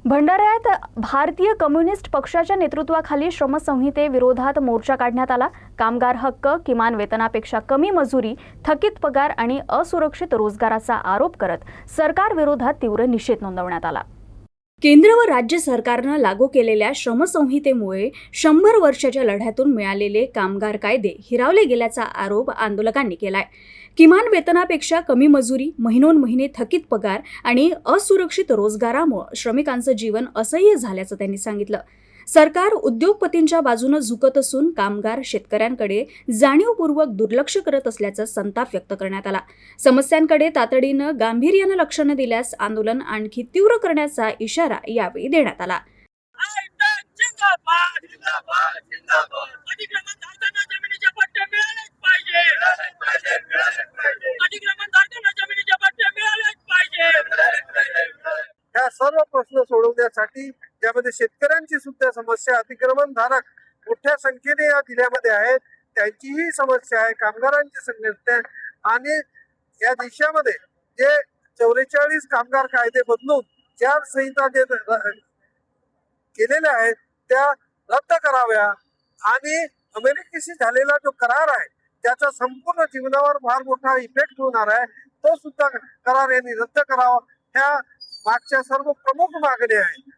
भंडाऱ्यात भारतीय कम्युनिस्ट पक्षाच्या नेतृत्वाखाली श्रमसंहितेविरोधात मोर्चा काढण्यात आला। कामगार हक्क, किमान वेतनापेक्षा कमी मजुरी, थकीत पगार आणि असुरक्षित रोजगाराचा आरोप करत सरकारविरोधात तीव्र निषेध नोंदवण्यात आला। केंद्र व राज्य सरकारनं लागू केलेल्या श्रमसंहितेमुळे 100 वर्षाच्या लढ्यातून मिळालेले कामगार कायदे हिरावले गेल्याचा आरोप आंदोलकांनी केलाय। किमान वेतनापेक्षा कमी मजुरी, महिनोन-महिने थकीत पगार आणि असुरक्षित रोजगारामुळे श्रमिकांचं जीवन असह्य झाल्याचं त्यांनी सांगितलं। सरकार उद्योगपतींच्या बाजूने झुकत असून कामगार शेतकऱ्यांकडे जाणीवपूर्वक दुर्लक्ष करत असल्याचा संताप व्यक्त करण्यात आला। समस्यांकडे तातडीनं गांभीर्यानं लक्ष न दिल्यास आंदोलन आणखी तीव्र करण्याचा इशारा यावेळी देण्यात आला। ह्या सर्व प्रश्न सोडवण्यासाठी ज्यामध्ये शेतकऱ्यांची सुद्धा समस्या, अतिक्रमणधारक मोठ्या संख्येने या जिल्ह्यामध्ये आहेत, त्यांचीही समस्या आहे, कामगारांची समस्या आहे आणि या देशामध्ये जे 44 कामगार कायदे बदलून 4 संहिता जे केलेल्या आहेत त्या रद्द कराव्या आणि अमेरिकेशी झालेला जो करार आहे त्याचा संपूर्ण जीवनावर फार मोठा इफेक्ट होणार आहे, तो सुद्धा करार यांनी रद्द करावा। ह्या मागच्या सर्व प्रमुख मागण्या आहेत।